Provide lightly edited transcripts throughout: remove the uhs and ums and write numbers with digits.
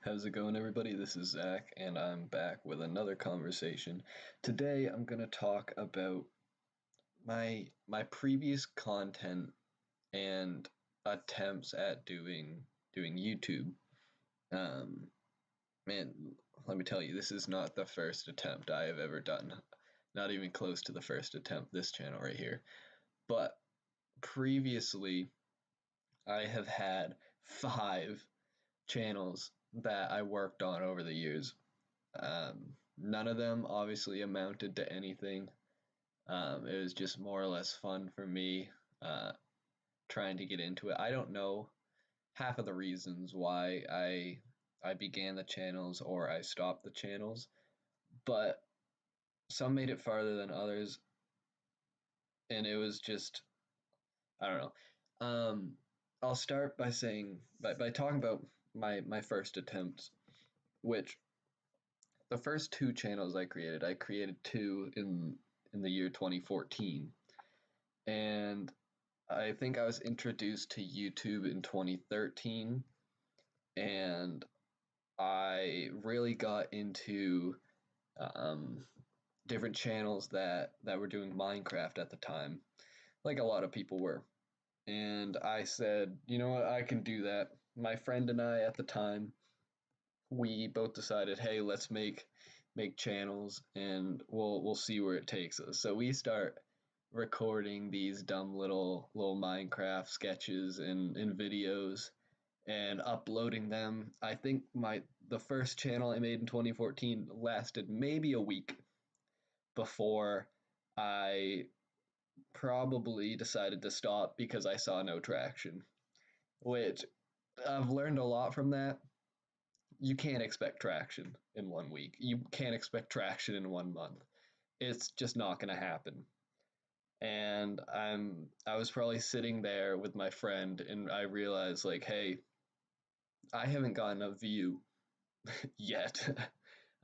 How's it going, everybody? This is Zach, and I'm back with another conversation. Today, I'm going to talk about my previous content and attempts at doing YouTube. Um, Man, let me tell you, this is not the first attempt I have ever done. Not even close to the first attempt. This channel right here. But previously, I have had 5 channels that I worked on over the years. None of them obviously amounted to anything. It was just more or less fun for me uh, trying to get into it. I don't know half of the reasons why I began the channels or I stopped the channels, but some made it farther than others, and it was just I don't know. I'll start by saying by talking about my first attempts, which the first 2 channels I created 2 in the year 2014, and I think I was introduced to YouTube in 2013, and I really got into um, different channels that were doing Minecraft at the time, like a lot of people were. And I said, you know what, I can do that. My friend and I at the time, we both decided, hey, let's make channels and we'll see where it takes us. So we start recording these dumb little Minecraft sketches and videos and uploading them. I think the first channel I made in 2014 lasted maybe a week before I probably decided to stop because I saw no traction, which I've learned a lot from that. You can't expect traction in one week. You can't expect traction in one month. It's just not going to happen. And I was probably sitting there with my friend and I realized like, hey, I haven't gotten a view yet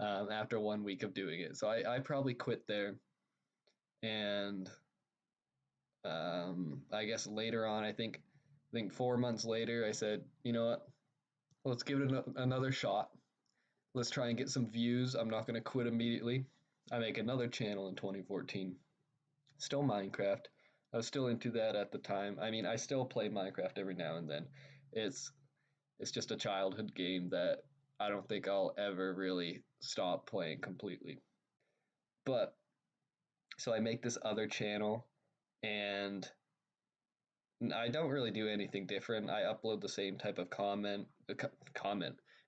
after one week of doing it. So I probably quit there. And I guess later on, I think 4 months later, I said, you know what? Let's give it another shot. Let's try and get some views. I'm not going to quit immediately. I make another channel in 2014. Still Minecraft. I was still into that at the time. I mean, I still play Minecraft every now and then. It's it's just a childhood game that I don't think I'll ever really stop playing completely. But so I make this other channel and I don't really do anything different. I upload the same type of comment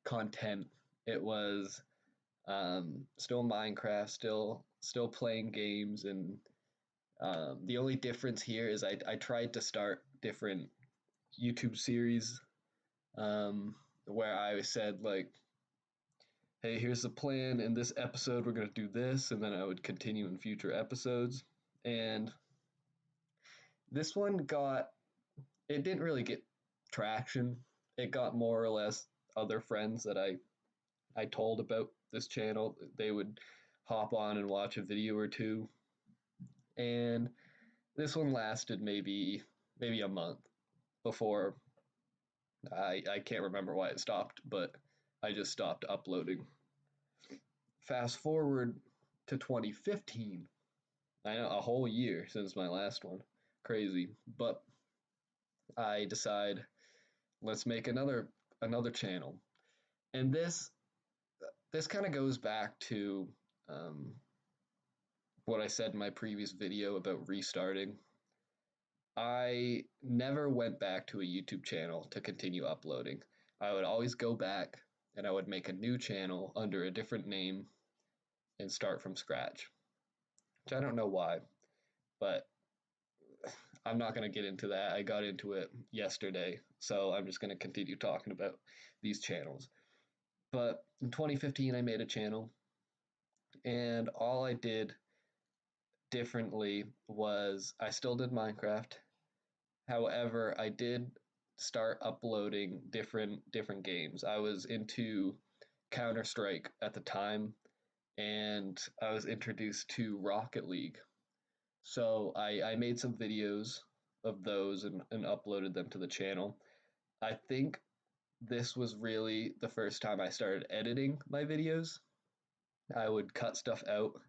content. It was still Minecraft, still playing games, and the only difference here is I tried to start different YouTube series where I said like, hey, here's the plan. In this episode, we're gonna do this, and then I would continue in future episodes. And this one got it didn't really get traction. It got more or less other friends that I told about this channel. They would hop on and watch a video or two, and this one lasted maybe a month before I can't remember why it stopped, but I just stopped uploading. Fast forward to 2015. I know a whole year since my last one. Crazy, but I decide let's make another channel. And this kind of goes back to um, what I said in my previous video about restarting. I never went back to a YouTube channel to continue uploading. I would always go back and I would make a new channel under a different name and start from scratch. Which I don't know why, but I'm not going to get into that. I got into it yesterday, so I'm just going to continue talking about these channels. But in 2015, I made a channel, and all I did differently was I still did Minecraft. However, I did start uploading different games. I was into Counter Strike at the time, and I was introduced to Rocket League. So I made some videos of those and uploaded them to the channel. I think this was really the first time I started editing my videos. I would cut stuff out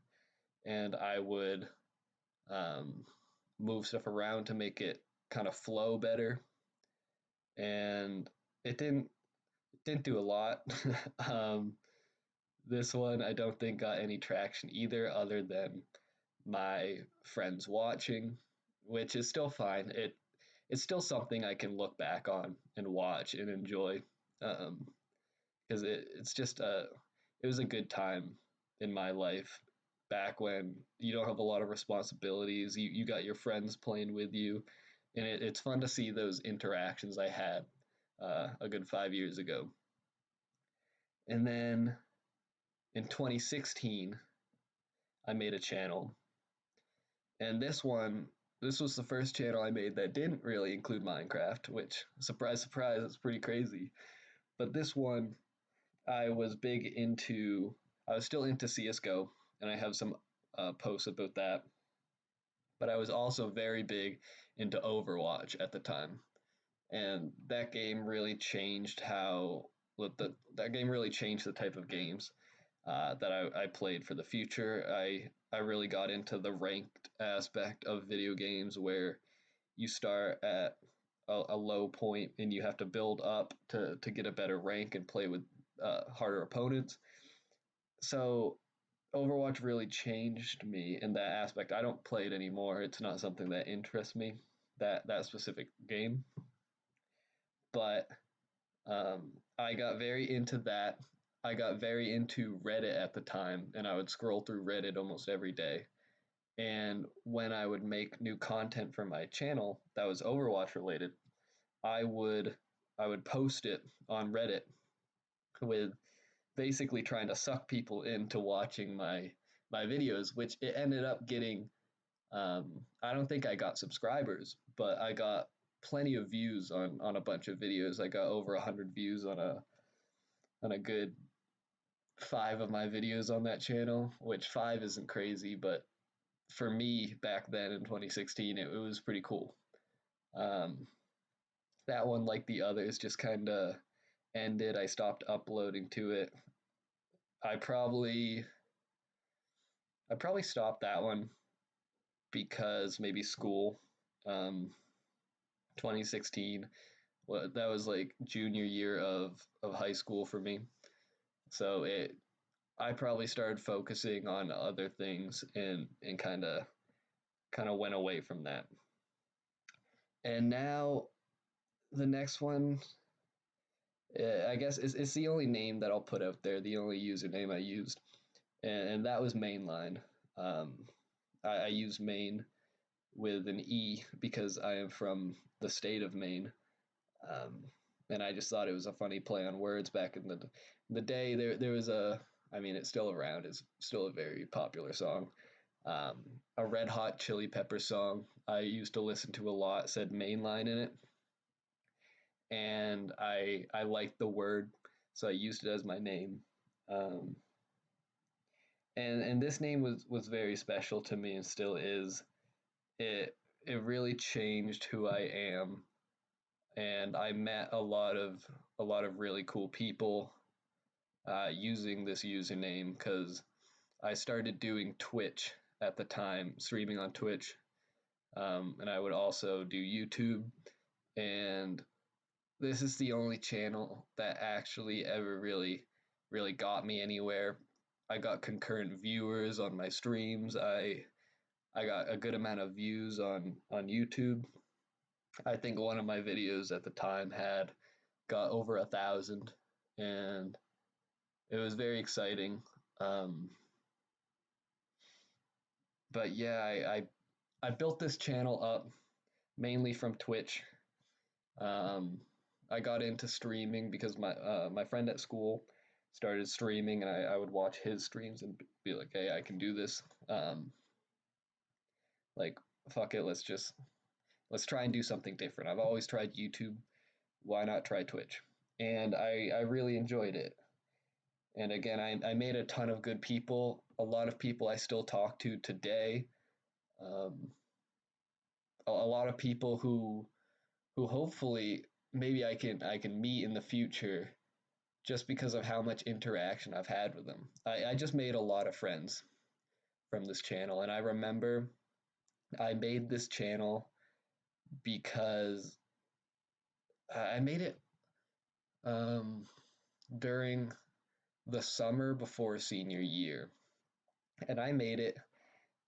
and I would um, move stuff around to make it kind of flow better. And it didn't do a lot. um, this one I don't think got any traction either, other than my friends watching, which is still fine. It's still something I can look back on and watch and enjoy, um, because it's just it was a good time in my life back when you don't have a lot of responsibilities. You got your friends playing with you, and it's fun to see those interactions I had a good 5 years ago. And then in 2016, I made a channel, and this was the first channel I made that didn't really include Minecraft, which, surprise, surprise, it's pretty crazy. But this one, I was big into, I was still into CSGO, and I have some posts about that. But I was also very big into Overwatch at the time. And that game really changed that game really changed the type of games that I played for the future. I really got into the ranked aspect of video games where you start at a low point and you have to build up to get a better rank and play with harder opponents. So Overwatch really changed me in that aspect. I don't play it anymore. It's not something that interests me, that specific game. But I got very into that. I got very into Reddit at the time, and I would scroll through Reddit almost every day. And when I would make new content for my channel that was Overwatch related, I would I would post it on Reddit with basically trying to suck people into watching my videos, which it ended up getting. I don't think I got subscribers, but I got plenty of views on a bunch of videos. I got over 100 views on a good five of my videos on that channel, which five isn't crazy, but for me back then in 2016, it was pretty cool. Um, that one, like the others, just kind of ended. I stopped uploading to it. I probably I probably stopped that one because maybe school. Um, 2016, well, that was like junior year of high school for me. So it I probably started focusing on other things and kind of went away from that. And now the next one, I guess, is the only name that I'll put out there, the only username I used, and that was Mainline. Um, I use Maine with an E because I am from the state of Maine. Um, and I just thought it was a funny play on words back in the day. There was I mean, it's still around. It's still a very popular song. Um, a Red Hot Chili Pepper song I used to listen to a lot said Mainline in it, and I liked the word, so I used it as my name. Um, and this name was very special to me and still is. It it really changed who I am, and I met a lot of really cool people using this username because I started doing Twitch at the time, streaming on Twitch, and I would also do YouTube. And this is the only channel that actually ever really got me anywhere. I got concurrent viewers on my streams. I got a good amount of views on YouTube. I think one of my videos at the time had got over 1,000, and it was very exciting. Um, but yeah, I built this channel up mainly from Twitch. Um, I got into streaming because my friend at school started streaming, and I would watch his streams and be like, hey, I can do this. Like, fuck it, let's try and do something different. I've always tried YouTube. Why not try Twitch? And I really enjoyed it. And again, I made a ton of good people. A lot of people I still talk to today. Um, a lot of people who hopefully maybe I can meet in the future just because of how much interaction I've had with them. I just made a lot of friends from this channel, and I remember I made this channel because I made it um, during the summer before senior year, and I made it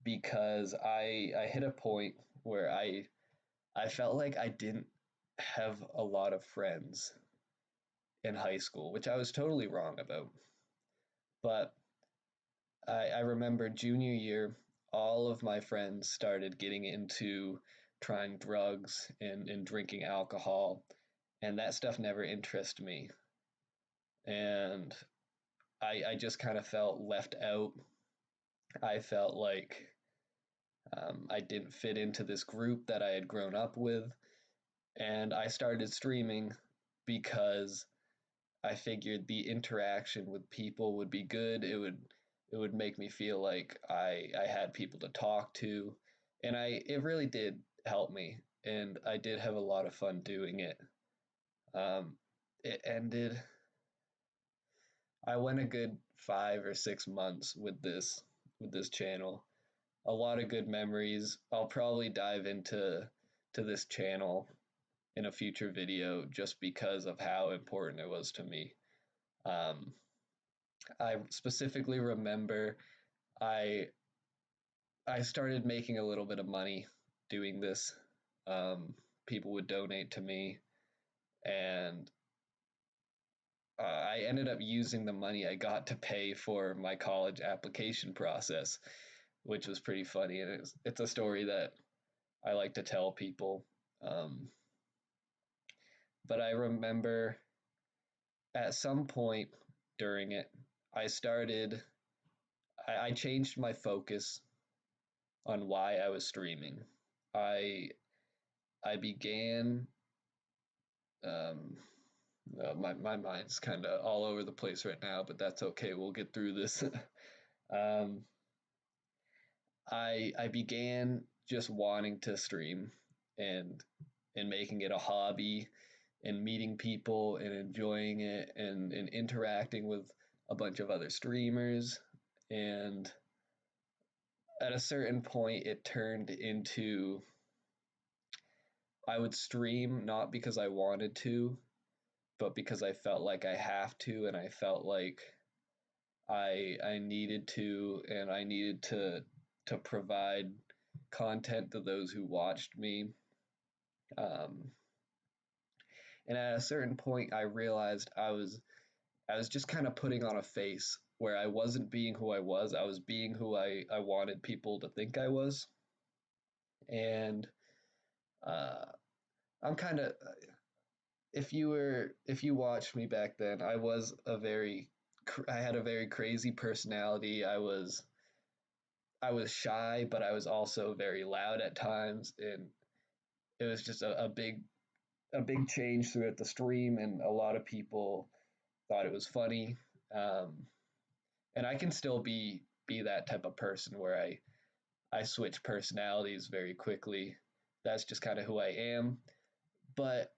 because I hit a point where I felt like I didn't have a lot of friends in high school, which I was totally wrong about. But I remember junior year, all of my friends started getting into trying drugs and drinking alcohol, and that stuff never interested me. And I just kind of felt left out. I felt like I didn't fit into this group that I had grown up with. And I started streaming because I figured the interaction with people would be good. It would make me feel like I had people to talk to, and I it really did help me, and I did have a lot of fun doing it. Um, it ended. I went a good 5 or 6 months with this channel. A lot of good memories. I'll probably dive into this channel in a future video just because of how important it was to me. Um, I specifically remember I I started making a little bit of money doing this. People would donate to me, and I ended up using the money I got to pay for my college application process, which was pretty funny. And it's a story that I like to tell people. Um, but I remember at some point during it, I started, I changed my focus on why I was streaming. I I began um, my mind's kind of all over the place right now, but that's okay. We'll get through this. um, I began just wanting to stream and making it a hobby and meeting people and enjoying it and interacting with a bunch of other streamers. And at a certain point, it turned into I would stream not because I wanted to, but because I felt like I have to, and I felt like I needed to, and I needed to provide content to those who watched me. Um, and at a certain point, I realized I was just kind of putting on a face where I wasn't being who I was. I was being who I wanted people to think I was. And uh, I'm kind of if you watched me back then, I had a very crazy personality. I was shy, but I was also very loud at times, and it was just a big change throughout the stream, and a lot of people thought it was funny. Um, and I can still be that type of person where I switch personalities very quickly. That's just kind of who I am. But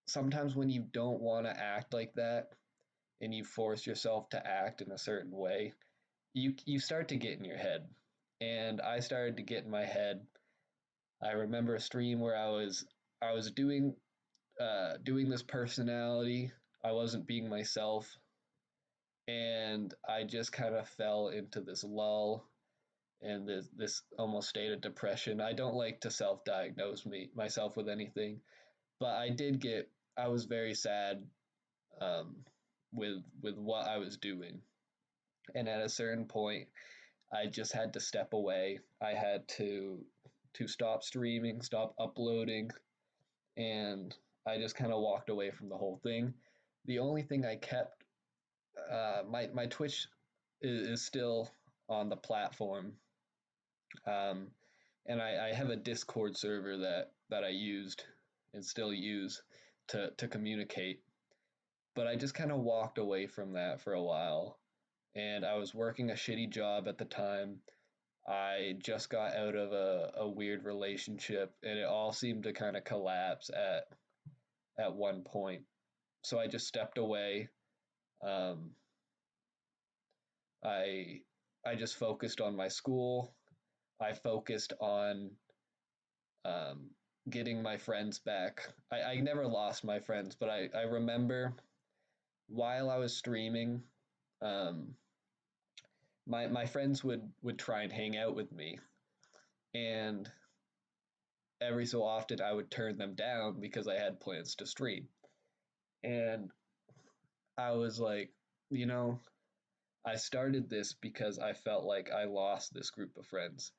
sometimes when you don't want to act like that and you force yourself to act in a certain way, you start to get in your head. And I started to get in my head. I remember a stream where I was doing this personality. I wasn't being myself, and I just kind of fell into this lull and this almost state of depression. I don't like to self-diagnose myself with anything, but I was very sad um, with what I was doing, and at a certain point, I just had to step away. I had to stop streaming, stop uploading, and I just kind of walked away from the whole thing. The only thing I kept, my Twitch is still on the platform, um, and I have a Discord server that I used and still use to communicate. But I just kind of walked away from that for a while, and I was working a shitty job at the time. I just got out of a weird relationship, and it all seemed to kind of collapse at one point. So I just stepped away. Um, I I just focused on my school. I focused on um, getting my friends back. I never lost my friends, but I remember while I was streaming, um, my friends would try and hang out with me, and every so often I would turn them down because I had plans to stream. And I was like, you know, I started this because I felt like I lost this group of friends.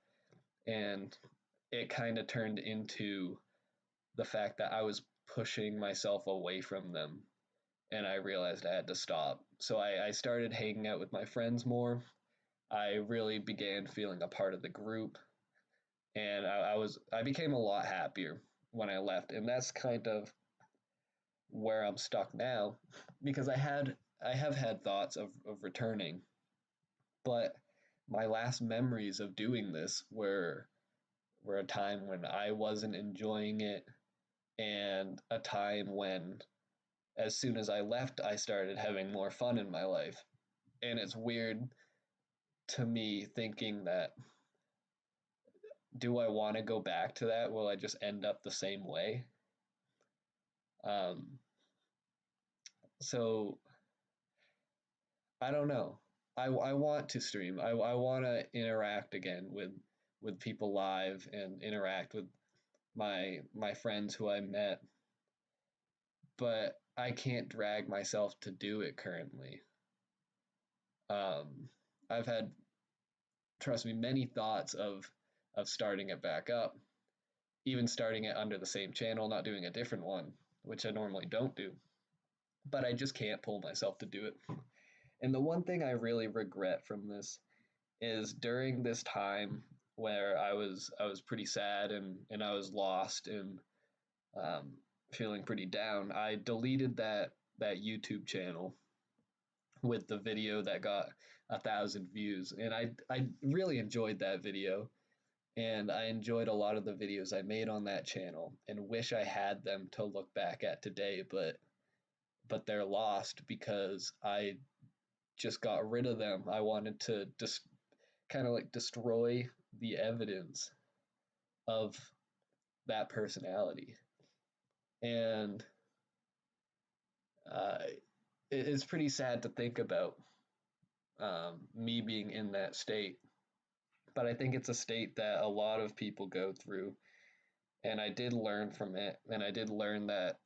And it kind of turned into the fact that I was pushing myself away from them. And I realized I had to stop. So I started hanging out with my friends more. I really began feeling a part of the group. And I became a lot happier when I left. And that's kind of where I'm stuck now because I have had thoughts of returning, but my last memories of doing this were a time when I wasn't enjoying it and a time when as soon as I left I started having more fun in my life. And it's weird to me thinking that do I want to go back to that? Will I just end up the same way? Um, so I don't know. I want to stream. I want to interact again with people live and interact with my friends who I met, but I can't drag myself to do it currently. I've had, trust me, many thoughts of starting it back up, even starting it under the same channel, not doing a different one, which I normally don't do. But I just can't pull myself to do it. And the one thing I really regret from this is during this time where I was pretty sad and I was lost and um, feeling pretty down. I deleted that YouTube channel with the video that got 1,000 views, and I really enjoyed that video, and I enjoyed a lot of the videos I made on that channel, and wish I had them to look back at today, but they're lost because I just got rid of them. I wanted to just kind of like destroy the evidence of that personality. And uh, it's pretty sad to think about me being in that state. But I think it's a state that a lot of people go through. And I did learn from it. And I did learn that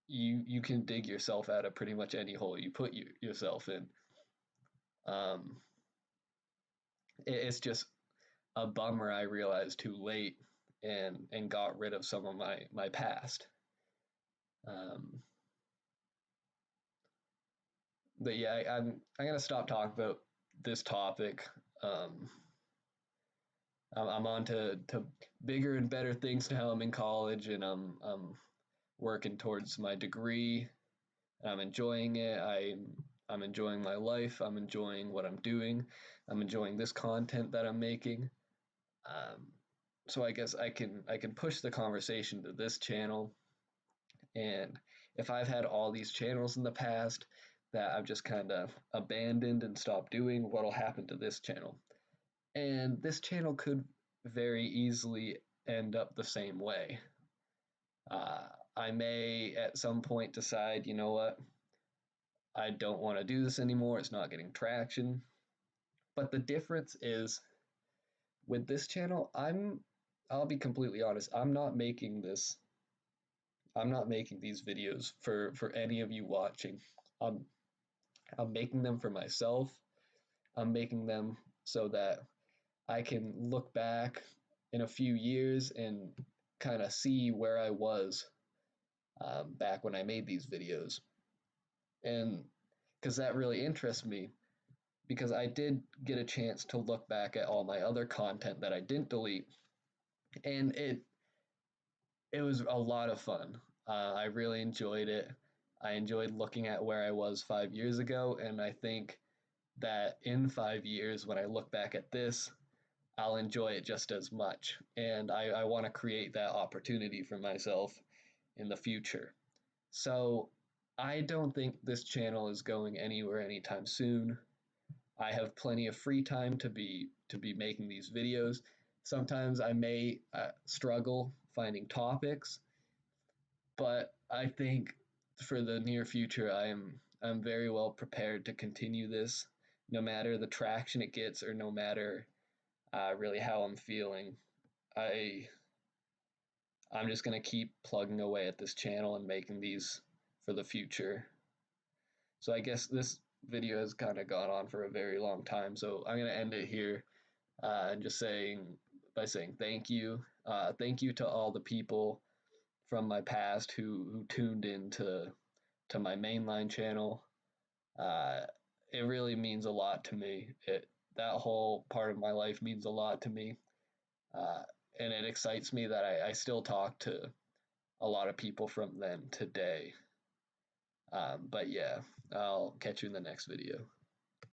you can dig yourself out of pretty much any hole you put yourself in. Um, it's just a bummer I realized too late and got rid of some of my past. Um, but yeah, I'm gonna stop talking about this topic. Um, I'm on to bigger and better things now. I'm in college and I'm working towards my degree. And I'm enjoying it. I'm enjoying my life. I'm enjoying what I'm doing. I'm enjoying this content that I'm making. Um, so I guess I can push the conversation to this channel. And if I've had all these channels in the past that I've just kind of abandoned and stopped doing, what'll happen to this channel? And this channel could very easily end up the same way. Uh, I may at some point decide, you know what, I don't want to do this anymore. It's not getting traction. But the difference is with this channel, I'll be completely honest, I'm not making these videos for any of you watching. I'm I'm making them for myself. I'm making them so that I can look back in a few years and kind of see where I was back when I made these videos. And because that really interests me, because I did get a chance to look back at all my other content that I didn't delete, and it was a lot of fun. I really enjoyed it. I enjoyed looking at where I was 5 years ago, and I think that in 5 years, when I look back at this, I'll enjoy it just as much. And I want to create that opportunity for myself in the future. So I don't think this channel is going anywhere anytime soon. I have plenty of free time to be making these videos. Sometimes I may struggle finding topics, but I think for the near future, I'm very well prepared to continue this, no matter the traction it gets or no matter really how I'm feeling. I I'm just gonna keep plugging away at this channel and making these for the future. So I guess this video has kind of gone on for a very long time. So I'm gonna end it here and just saying by saying thank you. Thank you to all the people from my past who tuned in to my mainline channel. Uh, it really means a lot to me. That whole part of my life means a lot to me, uh, and it excites me that I still talk to a lot of people from then today. But yeah, I'll catch you in the next video.